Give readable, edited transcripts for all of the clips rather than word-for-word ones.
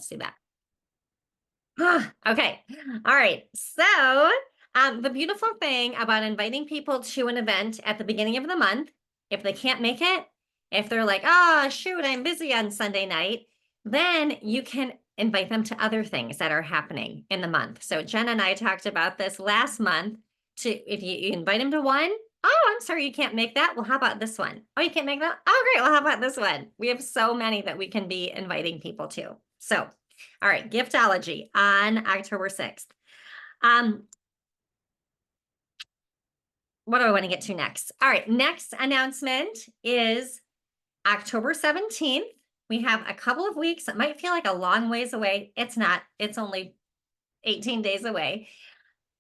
let's do that. Okay. All right. So the beautiful thing about inviting people to an event at the beginning of the month, if they can't make it, if they're like, oh, shoot, I'm busy on Sunday night, then you can invite them to other things that are happening in the month. So Jen and I talked about this last month. If you invite them to one, oh, I'm sorry, you can't make that. Well, how about this one? Oh, you can't make that? Oh, great. Well, how about this one? We have so many that we can be inviting people to. So, all right, giftology on October 6th. What do I want to get to next? All right, next announcement is October 17th. We have a couple of weeks. It might feel like a long ways away. It's not. It's only 18 days away.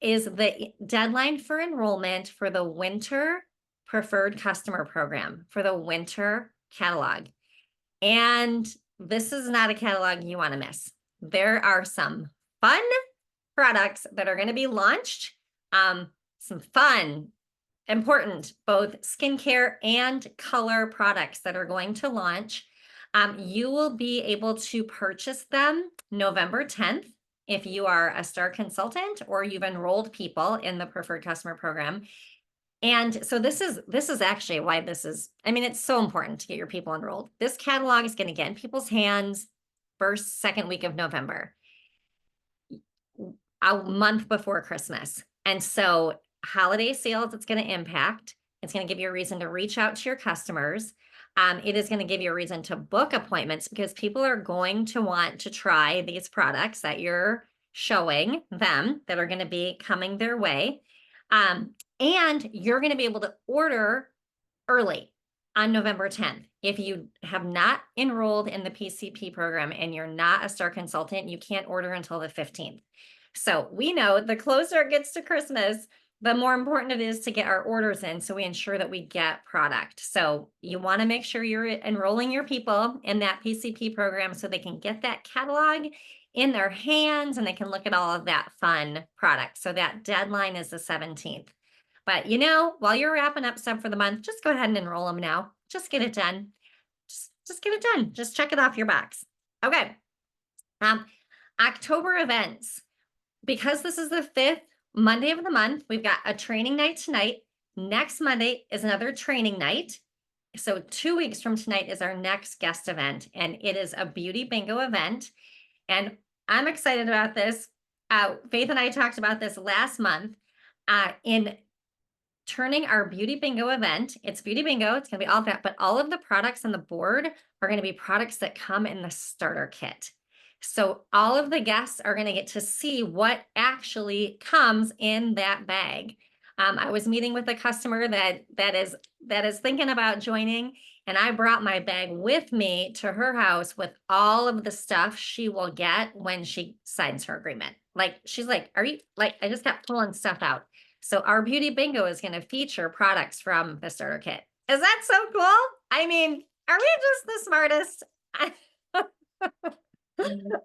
Is the deadline for enrollment for the winter preferred customer program, for the winter catalog. And this is not a catalog you want to miss. There are some fun products that are going to be launched. Some fun, important, both skincare and color products that are going to launch. You will be able to purchase them November 10th if you are a STAR consultant or you've enrolled people in the preferred customer program. And so this is actually why this is, I mean, it's so important to get your people enrolled. This catalog is going to get in people's hands first, second week of November, a month before Christmas. And so holiday sales, it's going to impact. It's going to give you a reason to reach out to your customers. It is going to give you a reason to book appointments because people are going to want to try these products that you're showing them that are going to be coming their way. And you're going to be able to order early on November 10th. If you have not enrolled in the PCP program and you're not a STAR consultant, you can't order until the 15th. So we know the closer it gets to Christmas, the more important it is to get our orders in so we ensure that we get product. So you want to make sure you're enrolling your people in that PCP program so they can get that catalog in their hands and they can look at all of that fun product. So that deadline is the 17th. But you know, while you're wrapping up stuff for the month, just go ahead and enroll them now. Just get it done. Just get it done. Just check it off your box. Okay. October events. Because this is the 5th Monday of the month, we've got a training night tonight. Next Monday is another training night. So 2 weeks from tonight is our next guest event, and it is a beauty bingo event. And I'm excited about this. Faith and I talked about this last month in turning our beauty bingo event. It's beauty bingo. It's going to be all of that, but all of the products on the board are going to be products that come in the starter kit. So all of the guests are going to get to see what actually comes in that bag. I was meeting with a customer that is thinking about joining, and I brought my bag with me to her house with all of the stuff she will get when she signs her agreement. Like, she's like, are you, like, I just kept pulling stuff out. So our beauty bingo is going to feature products from the starter kit. Is that so cool? I mean, are we just the smartest?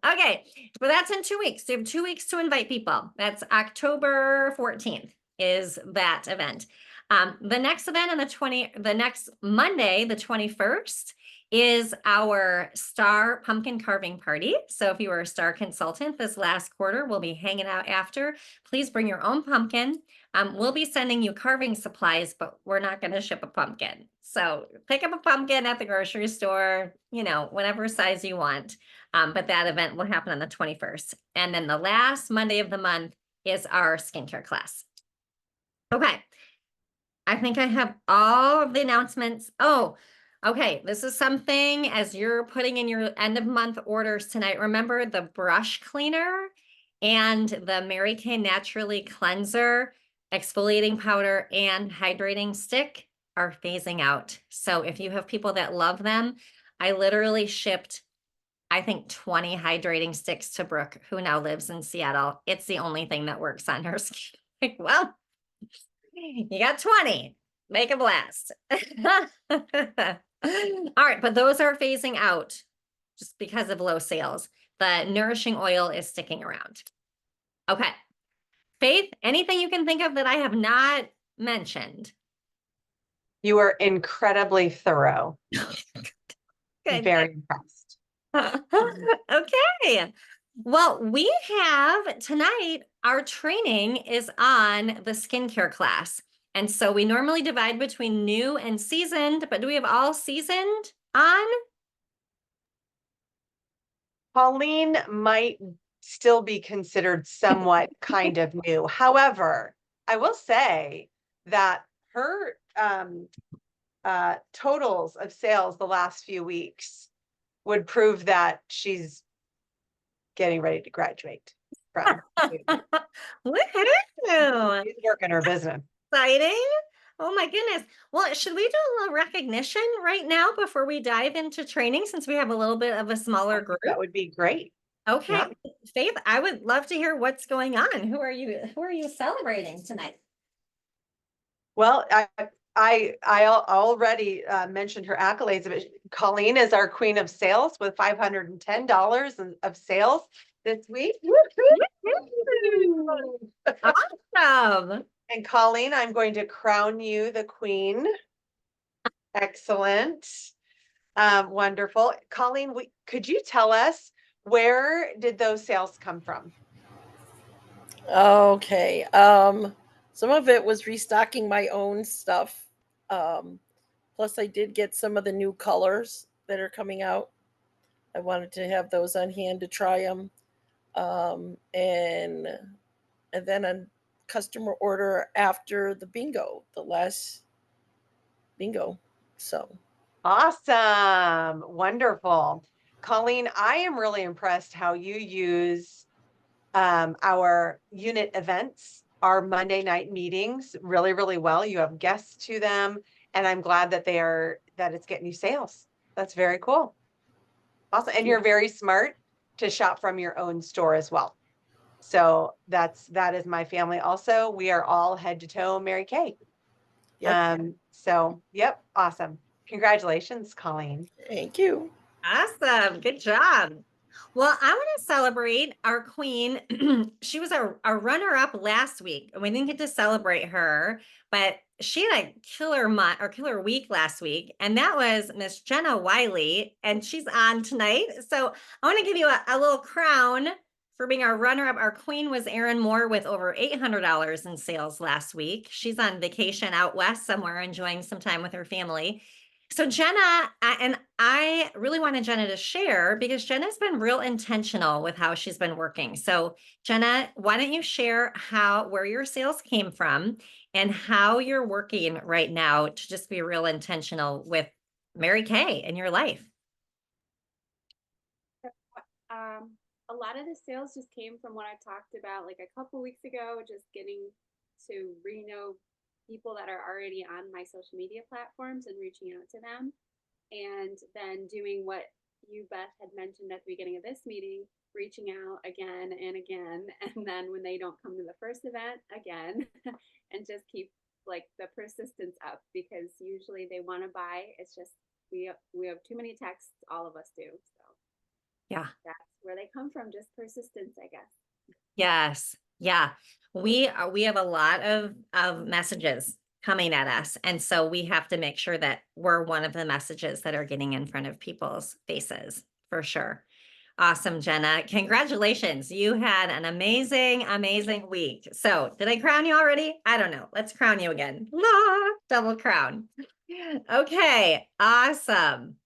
Okay, but that's in 2 weeks. So you have 2 weeks to invite people. That's October 14th is that event. The next event on the next Monday, the 21st, is our STAR pumpkin carving party. So if you were a STAR consultant this last quarter, we'll be hanging out after. Please bring your own pumpkin. We'll be sending you carving supplies, but we're not going to ship a pumpkin. So pick up a pumpkin at the grocery store, you know, whatever size you want. But that event will happen on the 21st. And then the last Monday of the month is our skincare class. Okay. I think I have all of the announcements. Oh, okay. This is something as you're putting in your end of month orders tonight. Remember the brush cleaner and the Mary Kay Naturally Cleanser, exfoliating powder, and hydrating stick are phasing out. So if you have people that love them, I literally shipped, I think, 20 hydrating sticks to Brooke, who now lives in Seattle. It's the only thing that works on her skin. Like, well, you got 20, make a blast. All right, but those are phasing out just because of low sales. The nourishing oil is sticking around. Okay. Faith, anything you can think of that I have not mentioned? You are incredibly thorough. Good. Very impressed. Okay. Well, we have tonight, our training is on the skincare class. And so we normally divide between new and seasoned, but do we have all seasoned on? Colleen might still be considered somewhat kind of new. However, I will say that her totals of sales the last few weeks would prove that she's getting ready to graduate from. Woohoo! She's working her business. Exciting. Oh my goodness. Well, should we do a little recognition right now before we dive into training since we have a little bit of a smaller group? That would be great. Okay. Yeah. Faith, I would love to hear what's going on. Who are you celebrating tonight? Well, I already mentioned her accolades, but Colleen is our queen of sales with $510 of sales this week. Awesome. And Colleen, I'm going to crown you the queen. Excellent. Wonderful. Colleen, could you tell us, where did those sales come from? Okay. Some of it was restocking my own stuff. Plus I did get some of the new colors that are coming out. I wanted to have those on hand to try them. And then a customer order after the bingo, the last bingo. So Awesome. Wonderful. Colleen, I am really impressed how you use our unit events, our Monday night meetings really, really well. You have guests to them, and I'm glad that that it's getting you sales. That's very cool. Awesome. And you're very smart to shop from your own store as well. So that is my family also. We are all head to toe Mary Kay. yep. So yep, awesome. Congratulations, Colleen. Thank you. Awesome. Good job. Well, I want to celebrate our queen. She was our runner-up last week, and we didn't get to celebrate her, but she had a killer month or killer week last week, and that was Miss Jenna Wiley, and she's on tonight. So I want to give you a little crown for being our runner-up. Our queen was Erin Moore with over $800 in sales last week. She's on vacation out west somewhere, enjoying some time with her family. So Jenna, and I really wanted Jenna to share because Jenna's been real intentional with how she's been working. So Jenna, why don't you share where your sales came from and how you're working right now to just be real intentional with Mary Kay in your life? A lot of the sales just came from what I talked about like a couple weeks ago, just getting to know people that are already on my social media platforms and reaching out to them. And then doing what you, Beth, had mentioned at the beginning of this meeting, reaching out again and again. And then when they don't come to the first event, again, and just keep like the persistence up, because usually they want to buy. It's just we have too many texts, all of us do. So yeah, that's where they come from, just persistence, I guess. Yes. Yeah. We have a lot of messages coming at us. And so we have to make sure that we're one of the messages that are getting in front of people's faces for sure. Awesome, Jenna. Congratulations. You had an amazing, amazing week. So did I crown you already? I don't know. Let's crown you again. Double crown. Okay. Awesome.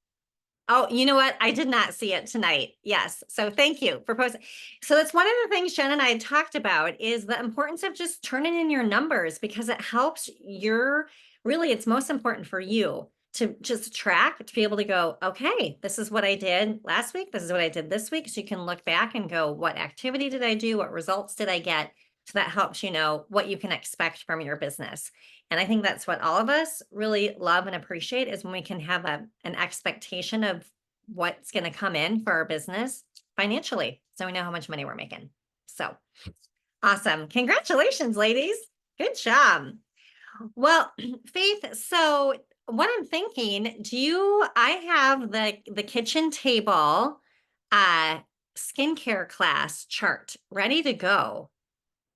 Oh, you know what? I did not see it tonight. Yes. So thank you for posting. So that's one of the things Jen and I had talked about is the importance of just turning in your numbers because it helps it's most important for you to just track, to be able to go, okay, this is what I did last week. This is what I did this week. So you can look back and go, what activity did I do? What results did I get? So that helps you know what you can expect from your business. And I think that's what all of us really love and appreciate is when we can have an expectation of what's going to come in for our business financially. So we know how much money we're making. So awesome. Congratulations, ladies. Good job. Well, Faith, so what I'm thinking, I have the kitchen table skincare class chart ready to go.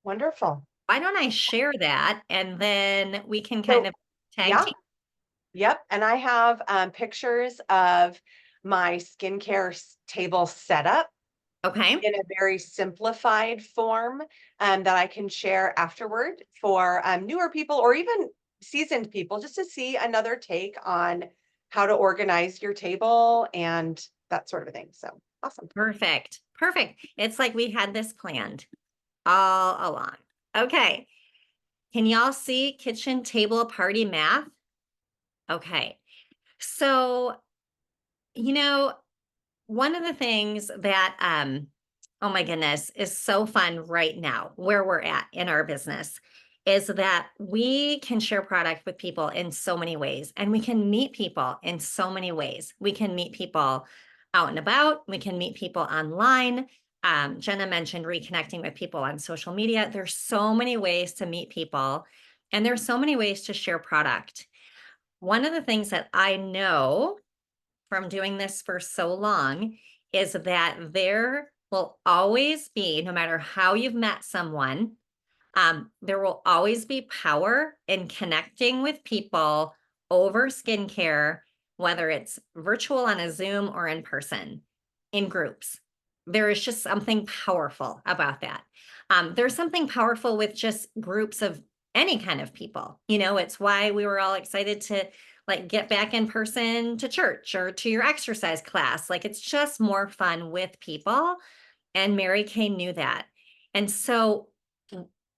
Wonderful. Why don't I share that and then we can kind of tag team? Yep. And I have pictures of my skincare table setup Okay, in a very simplified form that I can share afterward for newer people or even seasoned people, just to see another take on how to organize your table and that sort of thing. So awesome. perfect, perfect. It's like we had this planned all along. Okay, can y'all see kitchen table party math? Okay, so, you know, one of the things that, oh my goodness, is so fun right now where we're at in our business is that we can share product with people in so many ways, and we can meet people in so many ways. We can meet people out and about, we can meet people online. Jenna mentioned reconnecting with people on social media. There's so many ways to meet people, and there's so many ways to share product. One of the things that I know from doing this for so long is that there will always be, no matter how you've met someone, there will always be power in connecting with people over skincare, whether it's virtual on a Zoom or in person, in groups. There is just something powerful about that. There's something powerful with just groups of any kind of people. It's why we were all excited to like get back in person to church or to your exercise class. Like it's just more fun with people. And Mary Kay knew that. And so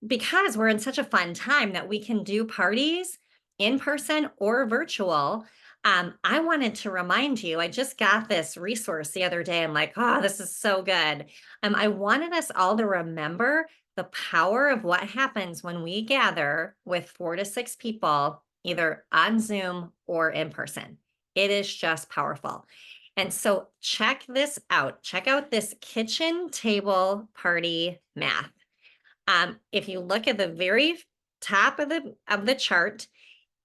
because we're in such a fun time that we can do parties in person or virtual, I wanted to remind you, I just got this resource the other day. I'm like, oh, this is so good. I wanted us all to remember the power of what happens when we gather with 4 to 6 people, either on Zoom or in person. It is just powerful. And so check this out. Check out this kitchen table party math. If you look at the very top of the chart,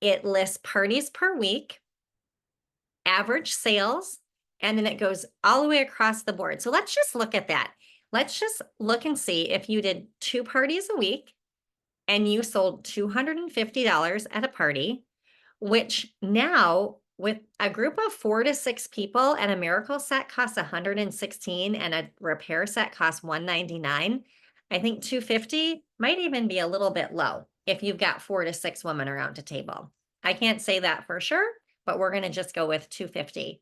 it lists parties per week, average sales, and then it goes all the way across the board. So let's just look at that. Let's just look and see if you did 2 parties a week and you sold $250 at a party, which now with a group of 4 to 6 people and a miracle set costs $116 and a repair set costs $199. I think $250 might even be a little bit low if you've got 4 to 6 women around a table. I can't say that for sure, but we're going to just go with $250.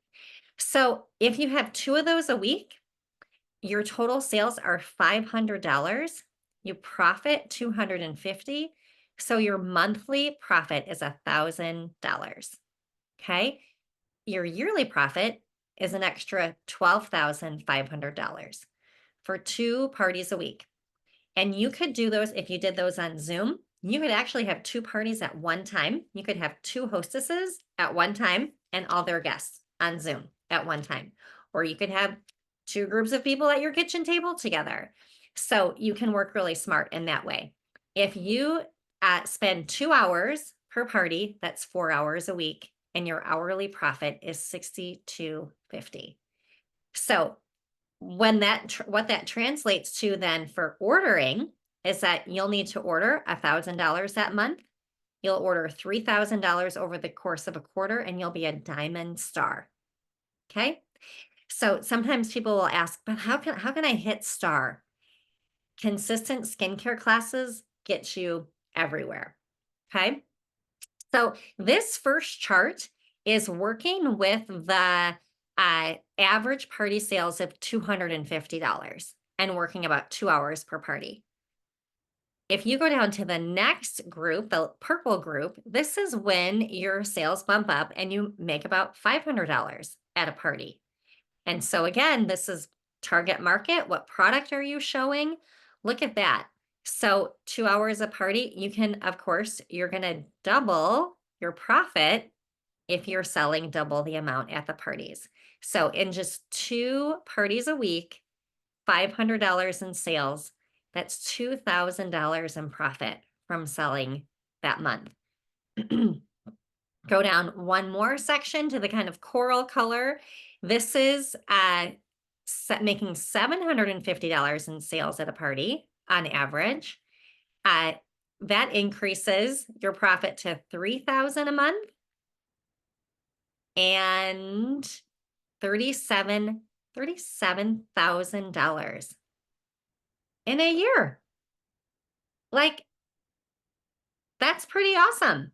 So if you have 2 of those a week, your total sales are $500. You profit $250. So your monthly profit is $1,000. Okay. Your yearly profit is an extra $12,500 for 2 parties a week. And you could do those if you did those on Zoom. You could actually have 2 parties at one time. You could have 2 hostesses at one time and all their guests on Zoom at one time. Or you could have 2 groups of people at your kitchen table together. So you can work really smart in that way. If you spend 2 hours per party, that's 4 hours a week, and your hourly profit is $62.50. So what that translates to then for ordering is that you'll need to order $1,000 that month. You'll order $3,000 over the course of a quarter, and you'll be a diamond star. Okay. So sometimes people will ask, but how can I hit star? Consistent skincare classes get you everywhere. Okay. So this first chart is working with the average party sales of $250 and working about 2 hours per party. If you go down to the next group, the purple group, this is when your sales bump up and you make about $500 at a party. And so again, this is target market. What product are you showing? Look at that. So 2 hours a party, you can, of course, you're going to double your profit if you're selling double the amount at the parties. So in just 2 parties a week, $500 in sales, that's $2,000 in profit from selling that month. Go down one more section to the kind of coral color. This is making $750 in sales at a party on average. That increases your profit to $3,000 a month. And $37,000 in a year. Like, that's pretty awesome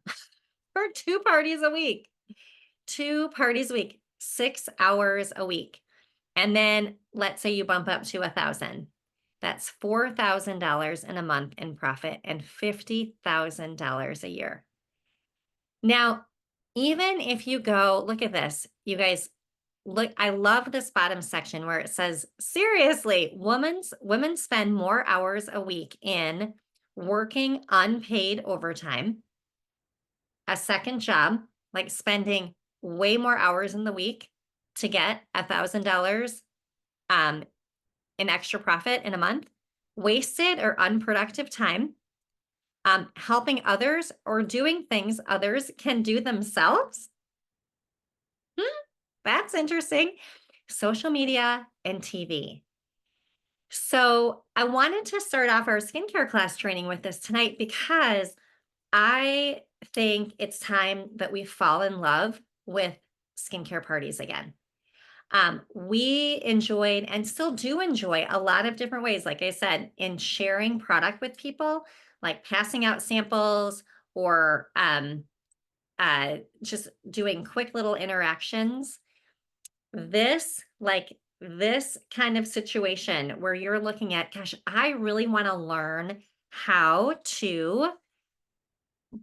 for 2 parties a week. 2 parties a week, 6 hours a week. And then let's say you bump up to 1,000. That's $4,000 in a month in profit and $50,000 a year. Now, even if you go, look at this, you guys, look, I love this bottom section where it says, seriously, women spend more hours a week in working unpaid overtime, a second job, like spending way more hours in the week to get $1,000 in extra profit in a month, wasted or unproductive time, helping others or doing things others can do themselves. That's interesting. Social media and TV. So I wanted to start off our skincare class training with this tonight because I think it's time that we fall in love with skincare parties again. We enjoyed and still do enjoy a lot of different ways, like I said, in sharing product with people, like passing out samples or just doing quick little interactions. This kind of situation where you're looking at, gosh, I really want to learn how to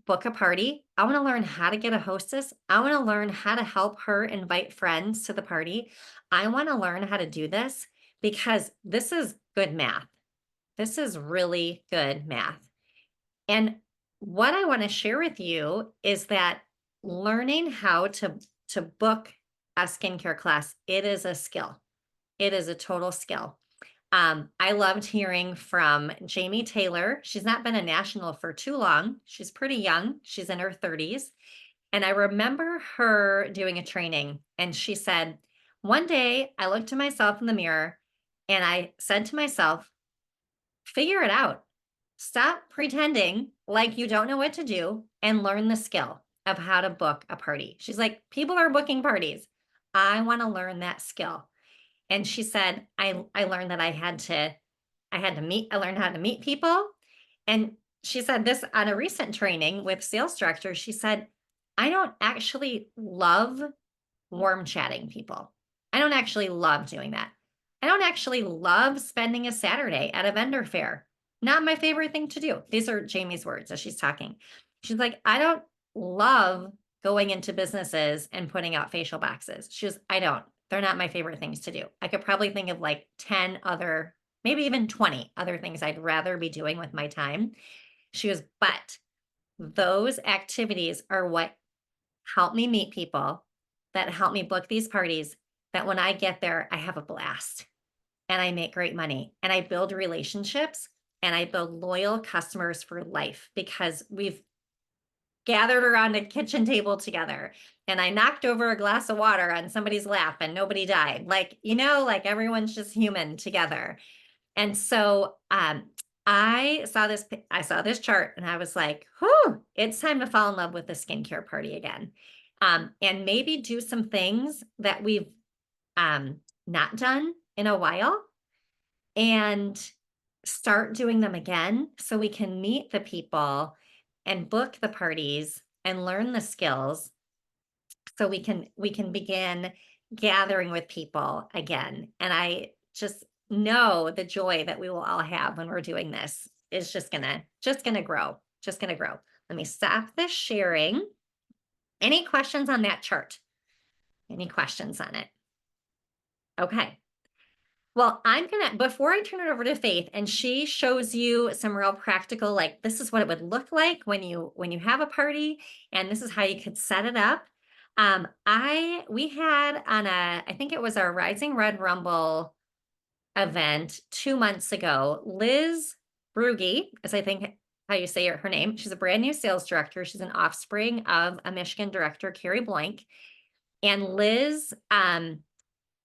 book a party. I want to learn how to get a hostess. I want to learn how to help her invite friends to the party. I want to learn how to do this because this is good math. This is really good math. And what I want to share with you is that learning how to book a skincare class, it is a skill. It is a total skill. I loved hearing from Jamie Taylor. She's not been a national for too long. She's pretty young. She's in her 30s. And I remember her doing a training and she said, one day I looked at myself in the mirror and I said to myself, figure it out. Stop pretending like you don't know what to do and learn the skill of how to book a party. She's like, people are booking parties. I want to learn that skill. And she said, I learned that I learned how to meet people. And she said this on a recent training with sales directors. She said, I don't actually love warm chatting people. I don't actually love doing that. I don't actually love spending a Saturday at a vendor fair. Not my favorite thing to do. These are Jamie's words as she's talking. She's like, I don't love going into businesses and putting out facial boxes. She goes, I don't. They're not my favorite things to do. I could probably think of like 10 other, maybe even 20 other things I'd rather be doing with my time. She goes, but those activities are what help me meet people, that help me book these parties, that when I get there, I have a blast and I make great money and I build relationships and I build loyal customers for life because we've gathered around a kitchen table together and I knocked over a glass of water on somebody's lap and nobody died. Like, like everyone's just human together. And so I saw this chart and I was like, whew, it's time to fall in love with the skincare party again. And maybe do some things that we've not done in a while and start doing them again so we can meet the people and book the parties and learn the skills so we can begin gathering with people again. And I just know the joy that we will all have when we're doing this is just gonna grow. Let me stop this sharing. Any questions on that chart? Any questions on it? Okay. Well, before I turn it over to Faith and she shows you some real practical, like this is what it would look like when you have a party and this is how you could set it up. We had I think it was our Rising Red Rumble event 2 months ago, Liz Brugge, as I think how you say her name. She's a brand new sales director. She's an offspring of a Michigan director, Carrie Blank. And Liz,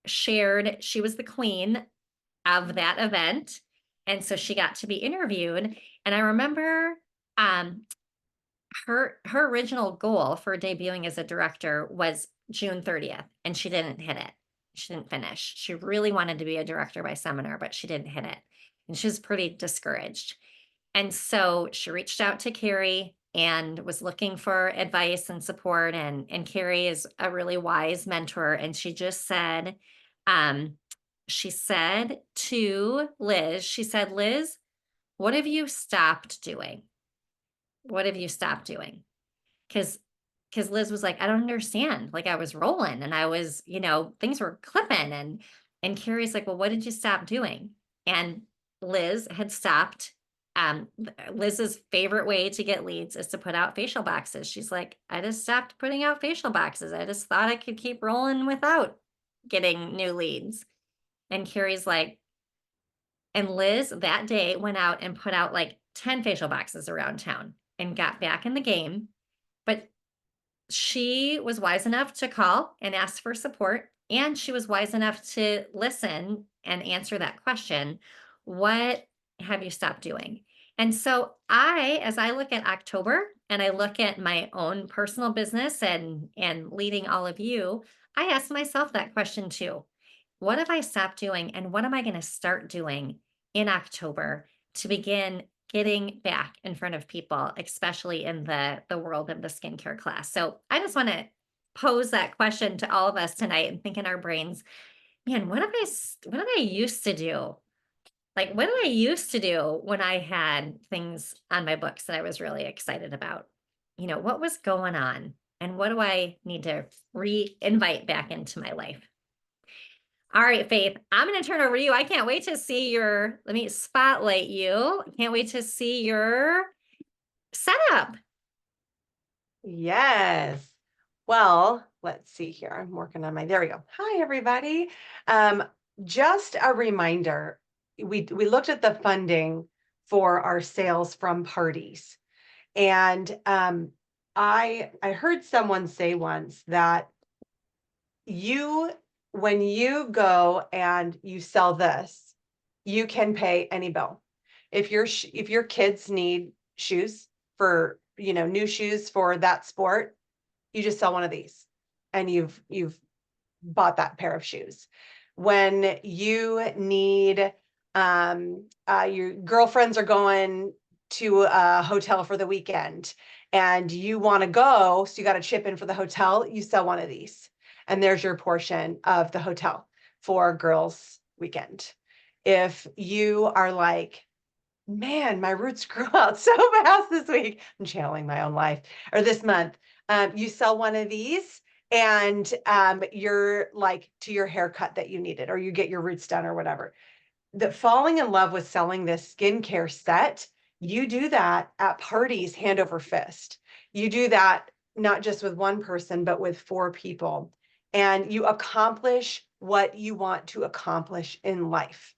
shared she was the queen of that event. And so she got to be interviewed. And I remember her original goal for debuting as a director was June 30th, and she didn't hit it. She didn't finish. She really wanted to be a director by seminar, but she didn't hit it. And she was pretty discouraged. And so she reached out to Carrie and was looking for advice and support. And Carrie is a really wise mentor. And she just said, she said to Liz, she said, Liz, what have you stopped doing? What have you stopped doing? Because Liz was like, I don't understand. Like I was rolling and I was, things were clipping and Carrie's like, well, what did you stop doing? And Liz had stopped. Liz's favorite way to get leads is to put out facial boxes. She's like, I just stopped putting out facial boxes. I just thought I could keep rolling without getting new leads. And Carrie's like, and Liz that day went out and put out like 10 facial boxes around town and got back in the game. But she was wise enough to call and ask for support. And she was wise enough to listen and answer that question. What have you stopped doing? And so as I look at October and I look at my own personal business and leading all of you, I ask myself that question too. What have I stopped doing? And what am I going to start doing in October to begin getting back in front of people, especially in the world of the skincare class? So I just want to pose that question to all of us tonight and think in our brains, man, what did I used to do? Like, what did I used to do when I had things on my books that I was really excited about? What was going on? And what do I need to re-invite back into my life? All right, Faith, I'm going to turn over to you. I can't wait to see let me spotlight you. Can't wait to see your setup. Yes. Well, let's see here. I'm working on there we go. Hi, everybody. Just a reminder, we looked at the funding for our sales from parties. And I heard someone say once that when you go and you sell this, you can pay any bill. If your kids need shoes for, new shoes for that sport, you just sell one of these and you've bought that pair of shoes. When you need, your girlfriends are going to a hotel for the weekend and you want to go, so you got to chip in for the hotel, you sell one of these. And there's your portion of the hotel for girls' weekend. If you are like, man, my roots grew out so fast this week, I'm channeling my own life, or this month, you sell one of these and you're like to your haircut that you needed, or you get your roots done or whatever. The falling in love with selling this skincare set, you do that at parties hand over fist. You do that not just with one person, but with 4 people. And you accomplish what you want to accomplish in life.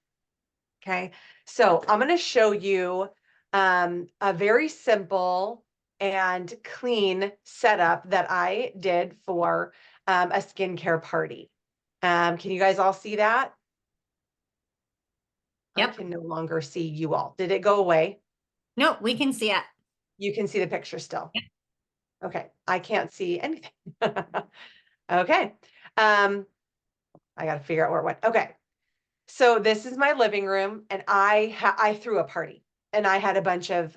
Okay, so I'm going to show you a very simple and clean setup that I did for a skincare party. Can you guys all see that? Yep. I can no longer see you all. Did it go away? No, we can see it. You can see the picture still. Yep. Okay, I can't see anything. Okay, I got to figure out where it went. Okay. So this is my living room, and I threw a party, and I had a bunch of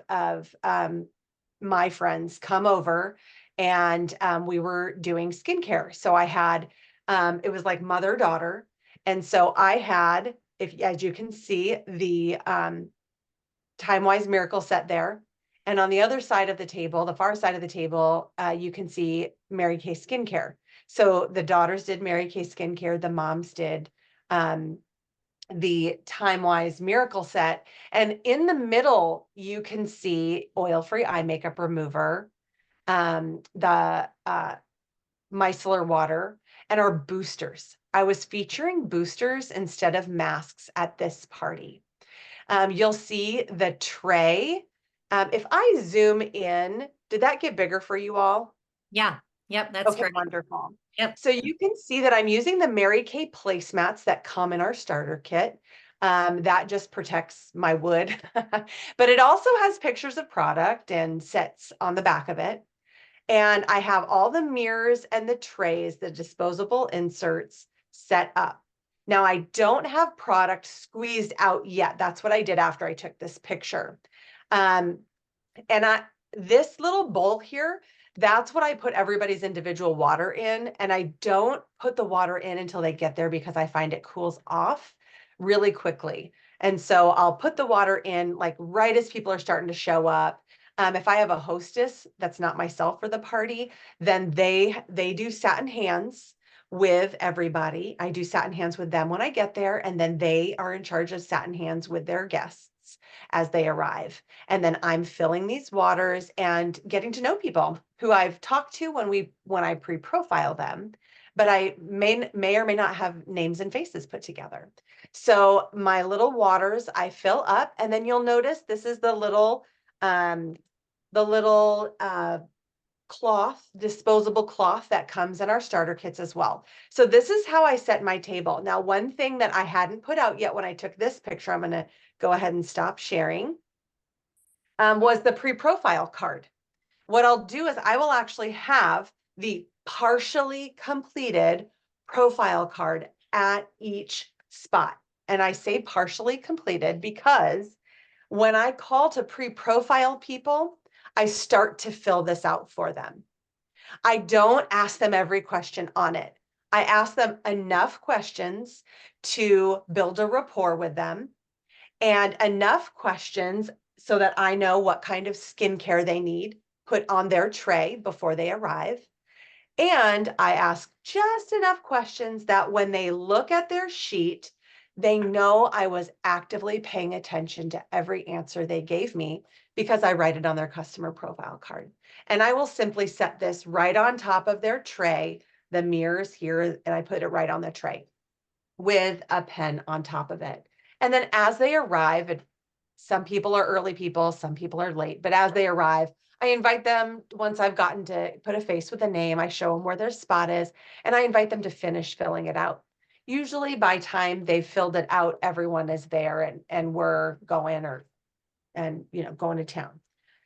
my friends come over, and we were doing skincare. So I had it was like mother-daughter, and so I had, as you can see, the Time-Wise Miracle set there, and on the other side of the table, the far side of the table, you can see Mary Kay Skincare. So the daughters did Mary Kay Skincare, the moms did the Time-Wise Miracle set. And in the middle, you can see oil-free eye makeup remover, the micellar water, and our boosters. I was featuring boosters instead of masks at this party. You'll see the tray. If I zoom in, did that get bigger for you all? Yeah. Yep. That's Okay, great. wonderful. Yep. So you can see that I'm using the Mary Kay placemats that come in our starter kit. That just protects my wood, but it also has pictures of product and sets on the back of it. And I have all the mirrors and the trays, the disposable inserts set up. Now I don't have product squeezed out yet. That's what I did after I took this picture. This little bowl here, that's what I put everybody's individual water in. And I don't put the water in until they get there because I find it cools off really quickly. And so I'll put the water in like right as people are starting to show up. If I have a hostess that's not myself for the party, then they do satin hands with everybody. I do satin hands with them when I get there, and then they are in charge of satin hands with their guests as they arrive. And then I'm filling these waters and getting to know people who I've talked to when I pre-profile them, but I may or may not have names and faces put together. So my little waters I fill up, and then you'll notice this is the little cloth, disposable cloth that comes in our starter kits as well. So this is how I set my table. Now, one thing that I hadn't put out yet when I took this picture, I'm going to go ahead and stop sharing, was the pre-profile card. What I'll do is I will actually have the partially completed profile card at each spot. And I say partially completed because when I call to pre-profile people, I start to fill this out for them. I don't ask them every question on it. I ask them enough questions to build a rapport with them, and enough questions so that I know what kind of skincare they need put on their tray before they arrive. And I ask just enough questions that when they look at their sheet, they know I was actively paying attention to every answer they gave me because I write it on their customer profile card. And I will simply set this right on top of their tray. The mirror is here, and I put it right on the tray with a pen on top of it. And then as they arrive, and some people are early people, some people are late, but as they arrive, I invite them, once I've gotten to put a face with a name, I show them where their spot is, and I invite them to finish filling it out. Usually by time they've filled it out, everyone is there and we're going going to town.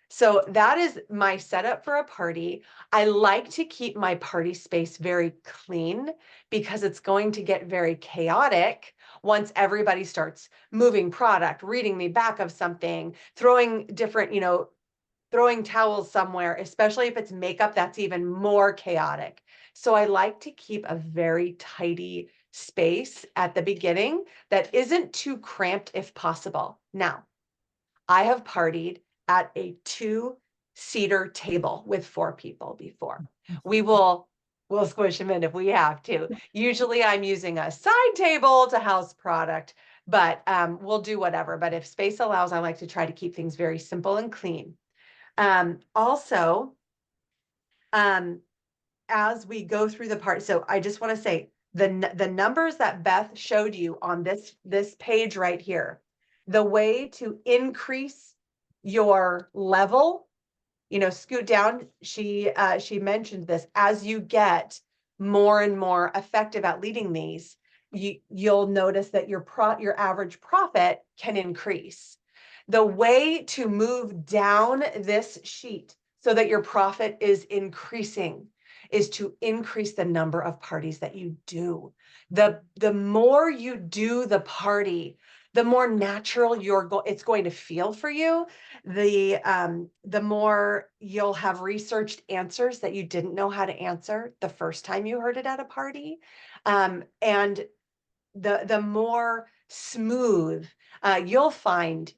So that is my setup for a party. I like to keep my party space very clean because it's going to get very chaotic once everybody starts moving product, reading the back of something, throwing different, throwing towels somewhere, especially if it's makeup, that's even more chaotic. So I like to keep a very tidy space at the beginning that isn't too cramped if possible. Now, I have partied at a 2-seater table with 4 people before. We'll squish them in if we have to. Usually I'm using a side table to house product, but we'll do whatever. But if space allows, I like to try to keep things very simple and clean. Also, as we go through the part, so I just want to say the numbers that Beth showed you on this page right here, the way to increase your level, scoot down. She mentioned this, as you get more and more effective at leading these, you'll notice that your average profit can increase. The way to move down this sheet so that your profit is increasing is to increase the number of parties that you do. The more you do the party, the more natural it's going to feel for you. The more you'll have researched answers that you didn't know how to answer the first time you heard it at a party. And the more smooth you'll find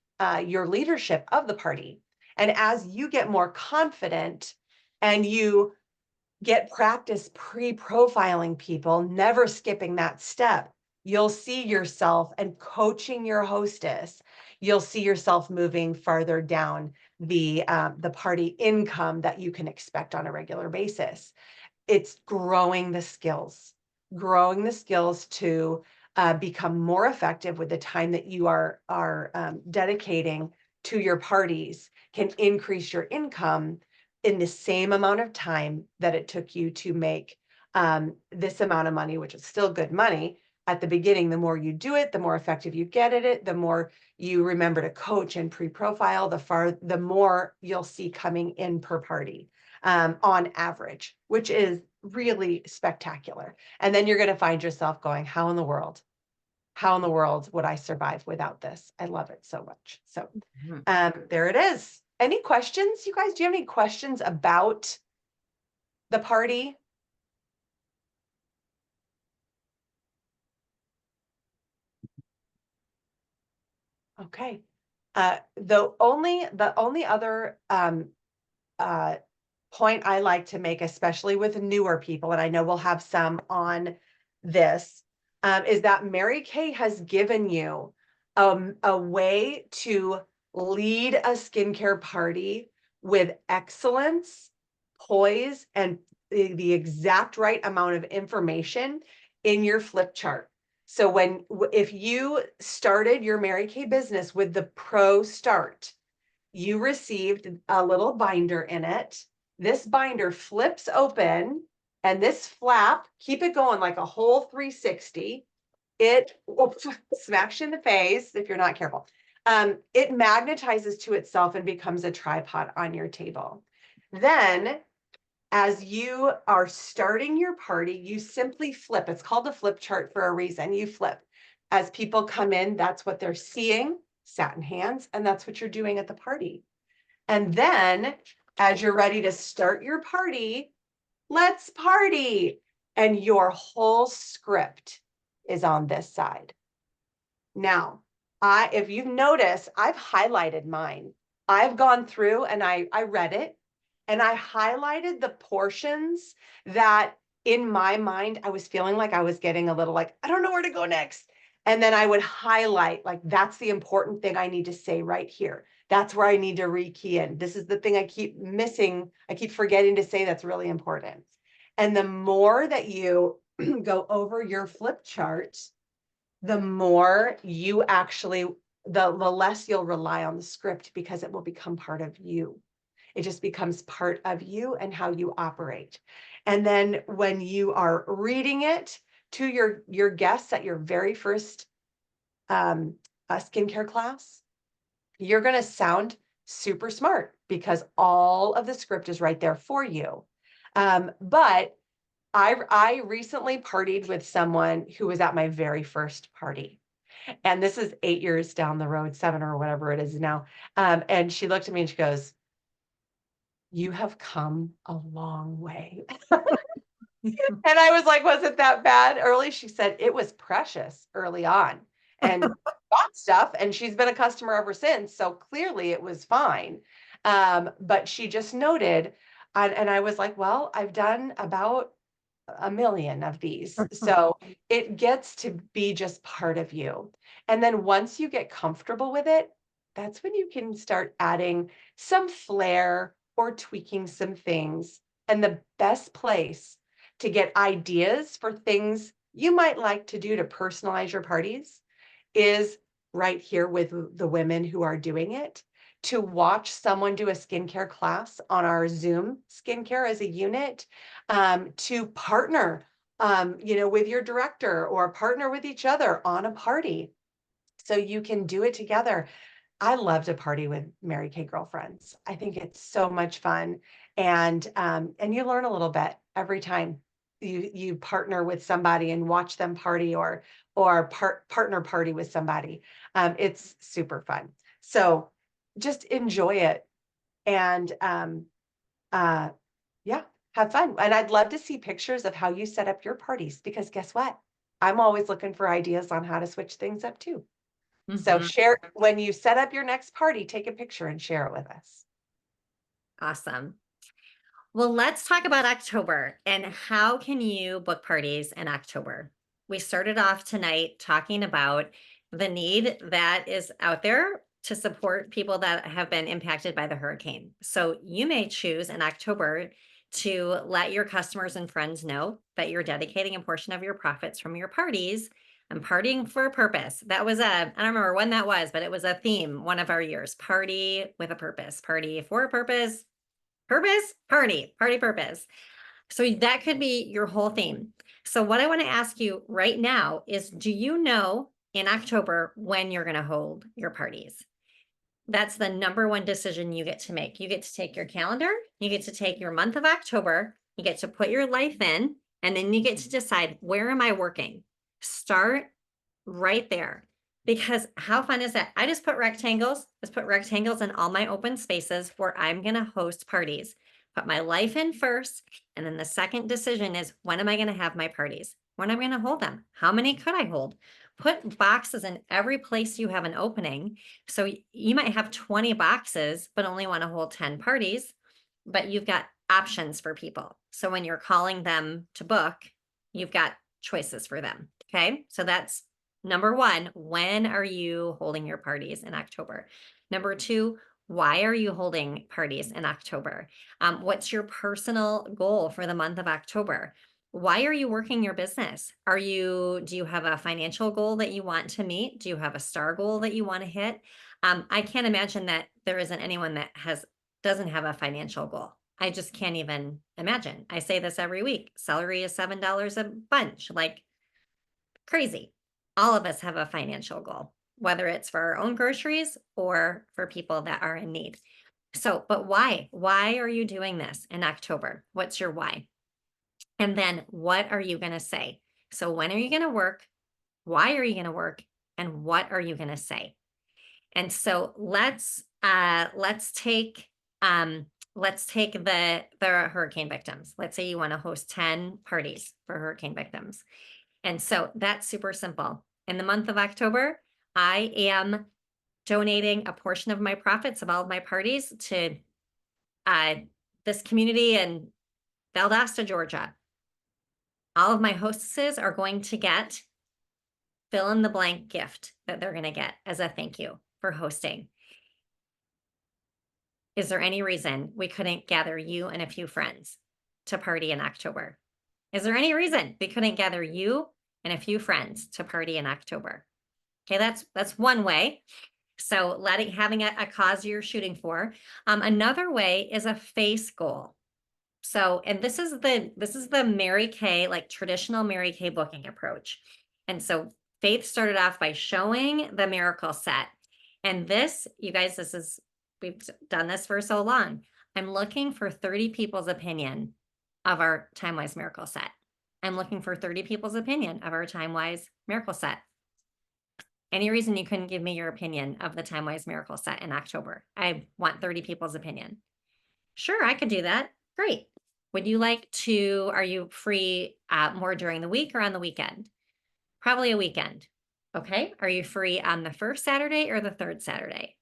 your leadership of the party. And as you get more confident and you get practice pre-profiling people, never skipping that step, you'll see yourself, and coaching your hostess, you'll see yourself moving farther down the party income that you can expect on a regular basis. It's growing the skills to become more effective with the time that you are dedicating to your parties can increase your income in the same amount of time that it took you to make this amount of money, which is still good money. At the beginning, the more you do it, the more effective you get at it, the more you remember to coach and pre-profile, the more you'll see coming in per party. on average, which is really spectacular. And then you're going to find yourself going, how in the world would I survive without this? I love it so much. So there it is. Any questions, you guys? Do you have any questions about the party? Okay. The only other point I like to make, especially with newer people, and I know we'll have some on this, is that Mary Kay has given you a way to lead a skincare party with excellence, poise, and the exact right amount of information in your flip chart. So if you started your Mary Kay business with the Pro Start, you received a little binder in it. This binder flips open, and this flap, keep it going like a whole 360. It smacks you in the face if you're not careful. It magnetizes to itself and becomes a tripod on your table. Then, as you are starting your party, you simply flip. It's called a flip chart for a reason. You flip. As people come in, that's what they're seeing, satin hands, and that's what you're doing at the party. And then, as you're ready to start your party, let's party. And your whole script is on this side. Now, if you've noticed, I've highlighted mine. I've gone through and I read it, and I highlighted the portions that in my mind, I was feeling like I was getting a little like, I don't know where to go next. And then I would highlight, like, that's the important thing I need to say right here. That's where I need to rekey in. This is the thing I keep missing. I keep forgetting to say that's really important. And the more that you go over your flip chart, the more you actually, the less you'll rely on the script, because it will become part of you. It just becomes part of you and how you operate. And then when you are reading it to your guests at your very first skincare class, you're going to sound super smart because all of the script is right there for you. But I recently partied with someone who was at my very first party. And this is 8 years down the road, 7 or whatever it is now. And she looked at me and she goes, "You have come a long way." And I was like, "Was it that bad early?" She said, "It was precious early on and got stuff." And she's been a customer ever since. So clearly it was fine. But she just noted, and I was like, "Well, I've done about a million of these." So it gets to be just part of you. And then once you get comfortable with it, that's when you can start adding some flair or tweaking some things. And the best place to get ideas for things you might like to do to personalize your parties is right here with the women who are doing it. To watch someone do a skincare class on our Zoom skincare as a unit, to partner, with your director or partner with each other on a party so you can do it together. I love to party with Mary Kay girlfriends. I think it's so much fun, and you learn a little bit every time you partner with somebody and watch them party, or partner party with somebody. It's super fun. So just enjoy it, and yeah, have fun. And I'd love to see pictures of how you set up your parties, because guess what? I'm always looking for ideas on how to switch things up too. So share when you set up your next party, take a picture and share it with us. Awesome. Well, let's talk about October and how can you book parties in October? We started off tonight talking about the need that is out there to support people that have been impacted by the hurricane. So you may choose in October to let your customers and friends know that you're dedicating a portion of your profits from your parties and partying for a purpose. That was I don't remember when that was, but it was a theme one of our years. Party with a purpose, party for a purpose, party, purpose. So that could be your whole theme. So what I want to ask you right now is, do you know in October when you're going to hold your parties? that's the number one decision you get to make. You get to take your calendar, you get to take your month of October, you get to put your life in, and then you get to decide, where am I working? Start right there. Because how fun is that? I just put rectangles, in all my open spaces where I'm going to host parties. Put my life in first. And then the second decision is, when am I going to have my parties? When am I going to hold them? How many could I hold? Put boxes in every place you have an opening. So you might have 20 boxes, but only want to hold 10 parties, but you've got options for people. So when you're calling them to book, you've got choices for them. Okay. So that's number one. When are you holding your parties in October? Number two, why are you holding parties in October? What's your personal goal for the month of October? Why are you working your business? Do you have a financial goal that you want to meet? Do you have a star goal that you want to hit? I can't imagine that there isn't anyone that doesn't have a financial goal. I just can't even imagine. I say this every week. Celery is $7 a bunch, like crazy. All of us have a financial goal, whether it's for our own groceries or for people that are in need. So, but why? Why are you doing this in October? What's your why? And then what are you going to say? So when are you going to work? Why are you going to work? And what are you going to say? And so let's take the hurricane victims. Let's say you want to host 10 parties for hurricane victims. And so that's super simple. In the month of October, I am donating a portion of my profits of all of my parties to this community in Valdosta, Georgia. All of my hostesses are going to get fill in the blank gift that they're going to get as a thank you for hosting. Is there any reason we couldn't gather you and a few friends to party in October? Is there any reason we couldn't gather you and a few friends to party in October? Okay, that's one way. So having a cause you're shooting for. Another way is a face goal. So, and this is the Mary Kay, like traditional Mary Kay booking approach. And so Faith started off by showing the miracle set. And this, you guys, we've done this for so long. I'm looking for 30 people's opinion of our Time-Wise miracle set. I'm looking for 30 people's opinion of our Time-Wise miracle set. Any reason you couldn't give me your opinion of the Time-Wise miracle set in October? I want 30 people's opinion. Sure, I could do that. Great. Are you free more during the week or on the weekend? Probably a weekend. Okay. Are you free on the first Saturday or the third Saturday?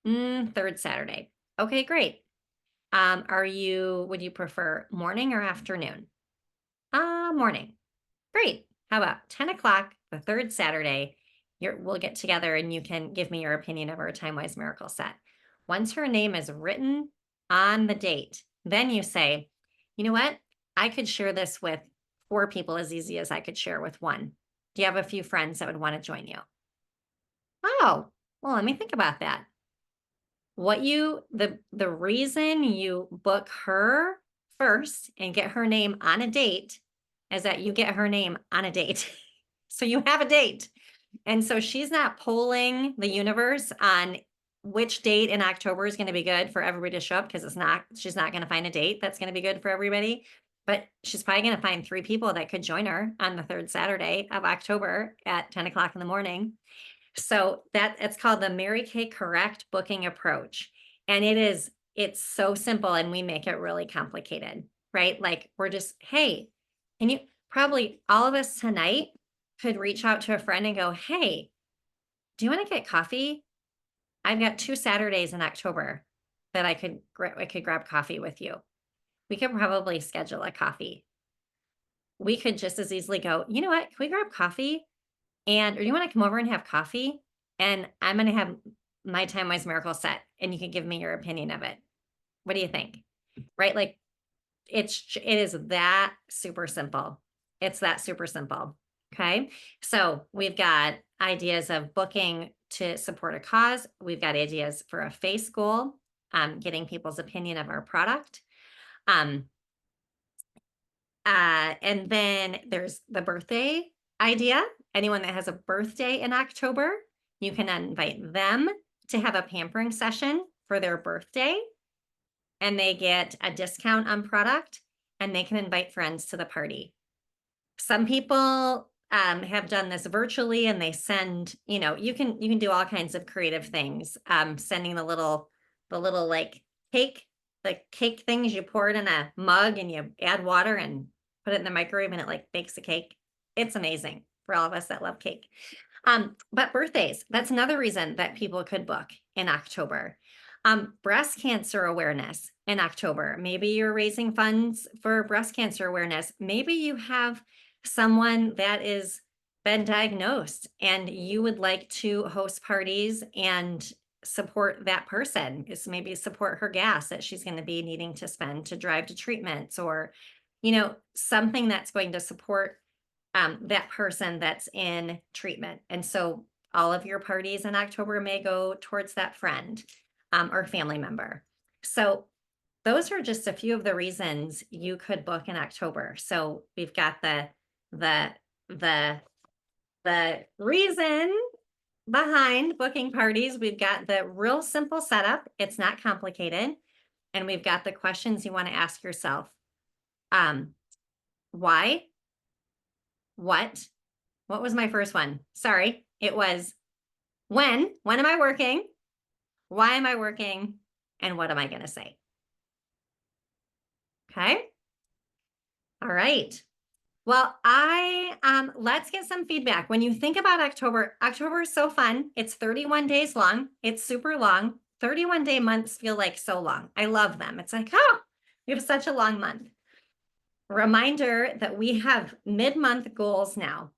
Third Saturday. Okay, great. Would you prefer morning or afternoon? Morning. Great. How about 10 o'clock, the third Saturday? We'll get together and you can give me your opinion of our Time-Wise miracle set. Once her name is written on the date, then you say, you know what? I could share this with 4 people as easy as I could share with 1. Do you have a few friends that would want to join you? Oh, well, let me think about that. The reason you book her first and get her name on a date is that you get her name on a date. So you have a date. And so she's not polling the universe on which date in October is going to be good for everybody to show up, because she's not going to find a date that's going to be good for everybody. But she's probably going to find 3 people that could join her on the third Saturday of October at 10 o'clock in the morning. So it's called the Mary Kay Correct Booking Approach. And it's so simple, and we make it really complicated, right? Like we're just, hey, probably all of us tonight could reach out to a friend and go, hey, do you want to get coffee? I've got 2 Saturdays in October that I could grab coffee with you. We could probably schedule a coffee. We could just as easily go, you know what? Can we grab coffee? Or do you want to come over and have coffee? And I'm going to have my Time-Wise miracle set, and you can give me your opinion of it. What do you think? Right? Like it is that super simple. It's that super simple. Okay. So we've got ideas of booking to support a cause. We've got ideas for a face goal, getting people's opinion of our product. And then there's the birthday idea. Anyone that has a birthday in October, you can invite them to have a pampering session for their birthday, and they get a discount on product, and they can invite friends to the party. Some people have done this virtually, and they send, you can do all kinds of creative things. Sending the little like cake, the cake things, you pour it in a mug and you add water and put it in the microwave and it like bakes a cake. It's amazing for all of us that love cake. But birthdays, that's another reason that people could book in October. Breast cancer awareness in October. Maybe you're raising funds for breast cancer awareness. Maybe you have someone that is been diagnosed and you would like to host parties and support that person. Is maybe support her gas that she's going to be needing to spend to drive to treatments, or something that's going to support that person that's in treatment. And so all of your parties in October may go towards that friend or family member. So those are just a few of the reasons you could book in October. So we've got the reason behind booking parties. We've got the real simple setup. It's not complicated. And we've got the questions you want to ask yourself. Why? What was my first one? Sorry. It was when am I working? Why am I working? And what am I going to say? Okay. All right. Well, let's get some feedback. When you think about October is so fun. It's 31 days long. It's super long. 31-day months feel like so long. I love them. It's like, oh, we have such a long month. Reminder that we have mid-month goals now.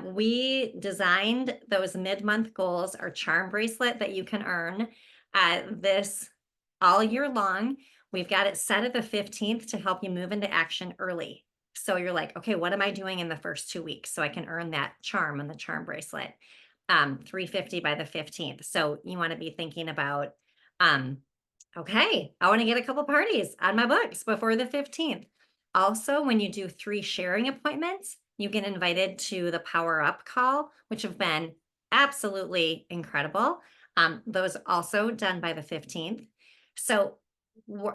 We designed those mid-month goals, our charm bracelet that you can earn this all year long. We've got it set at the 15th to help you move into action early. So you're like, okay, what am I doing in the first 2 weeks so I can earn that charm on the charm bracelet? $350 by the 15th. So you want to be thinking about, okay, I want to get a couple parties on my books before the 15th. Also, when you do 3 sharing appointments, you get invited to the Power Up call, which have been absolutely incredible. Those also done by the 15th. So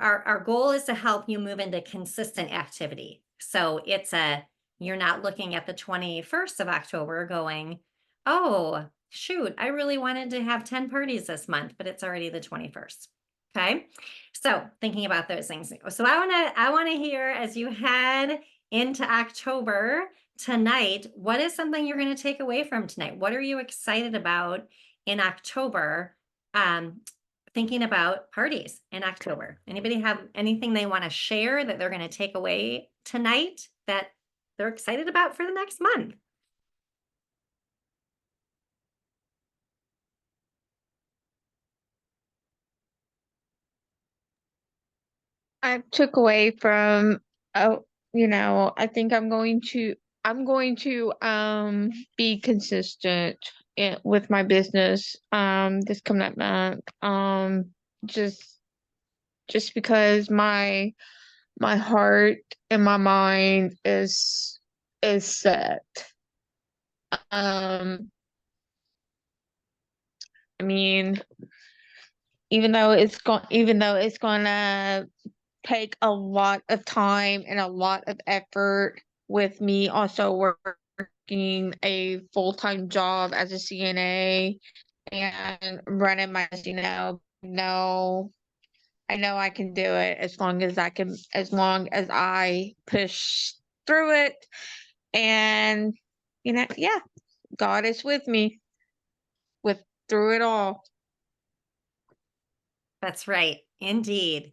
our goal is to help you move into consistent activity. So you're not looking at the 21st of October going, oh, shoot, I really wanted to have 10 parties this month, but it's already the 21st. Okay. So thinking about those things. So I want to hear, as you head into October tonight, what is something you're going to take away from tonight? What are you excited about in October? Thinking about parties in October. Anybody have anything they want to share that they're going to take away tonight that they're excited about for the next month? I took away from, I think I'm going to be consistent with my business this coming up month. Just because my heart and my mind is set. I mean, even though it's gonna take a lot of time and a lot of effort with me also working a full-time job as a CNA and running my, I know I can do it as long as I push through it. And, yeah, God is with me through it all. That's right. Indeed.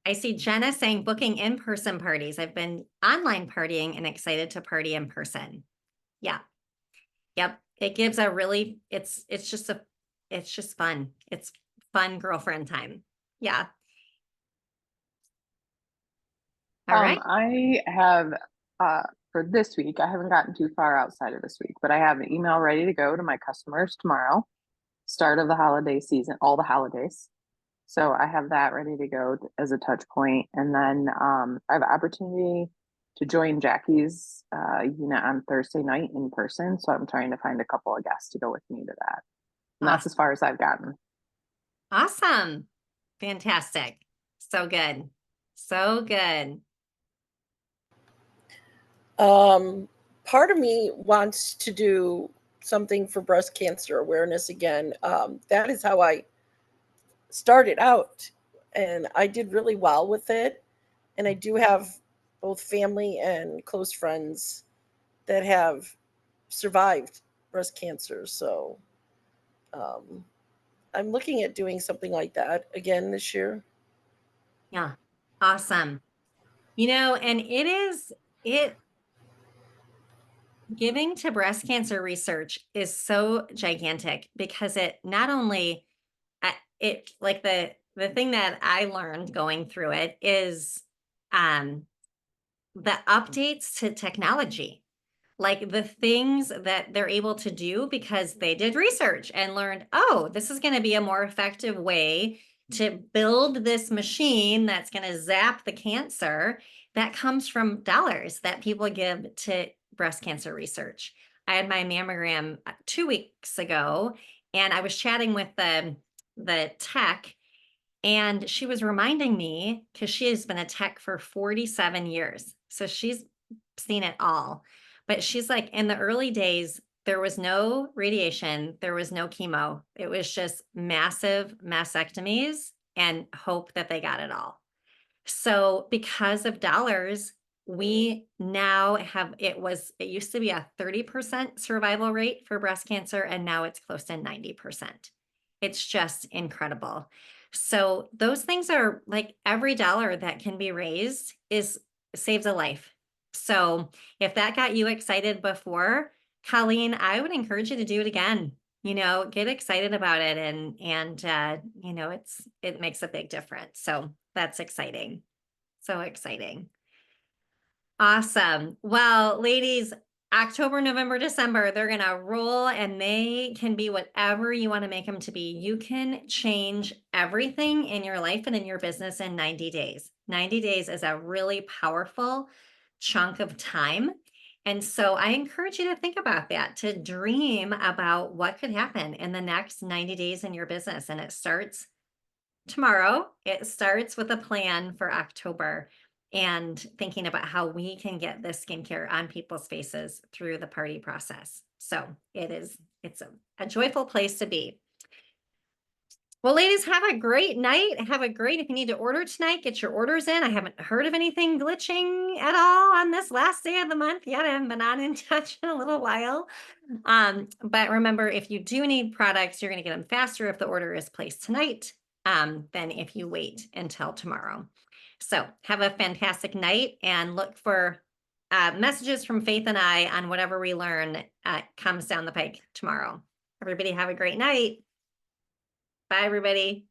I see Jenna saying booking in-person parties. I've been online partying and excited to party in person. Yeah. Yep. It gives it's just fun. It's fun girlfriend time. Yeah. All right. I have for this week, I haven't gotten too far outside of this week, but I have an email ready to go to my customers tomorrow, start of the holiday season, all the holidays. So I have that ready to go as a touch point. And then I have an opportunity to join Jackie's unit on Thursday night in person. So I'm trying to find a couple of guests to go with me to that. And that's as far as I've gotten. Awesome. Fantastic. So good. So good. Part of me wants to do something for breast cancer awareness again. That is how I started out, and I did really well with it. And I do have both family and close friends that have survived breast cancer. So um, I'm looking at doing something like that again this year. Yeah. Awesome. You know, and it giving to breast cancer research is so gigantic because it not only it like the thing that I learned going through it is um the updates to technology, like the things that they're able to do because they did research and learned, oh, this is going to be a more effective way to build this machine that's going to zap the cancer. That comes from dollars that people give to breast cancer research. I had my mammogram 2 weeks ago, and I was chatting with the tech, and she was reminding me, because she has been a tech for 47 years. So she's seen it all. But she's like, in the early days, there was no radiation, there was no chemo. It was just massive mastectomies and hope that they got it all. So because of dollars, we now have it used to be a 30% survival rate for breast cancer, and now it's close to 90%. It's just incredible. So those things are like every dollar that can be raised is saves a life. So if that got you excited before, Colleen, I would encourage you to do it again. You know, get excited about it, and you know, it makes a big difference. So that's exciting. So exciting. Awesome. Well, ladies, October, November, December, they're going to roll, and they can be whatever you want to make them to be. You can change everything in your life and in your business in 90 days. 90 days is a really powerful chunk of time. And so I encourage you to think about that, to dream about what could happen in the next 90 days in your business. And it starts tomorrow. It starts with a plan for October and thinking about how we can get this skincare on people's faces through the party process. So it's a joyful place to be. Well, ladies, have a great night. If you need to order tonight, get your orders in. I haven't heard of anything glitching at all on this last day of the month yet. I haven't been on in touch in a little while. But remember, if you do need products, you're going to get them faster if the order is placed tonight, than if you wait until tomorrow. So have a fantastic night, and look for messages from Faith and I on whatever we learn comes down the pike tomorrow. Everybody have a great night. Bye, everybody.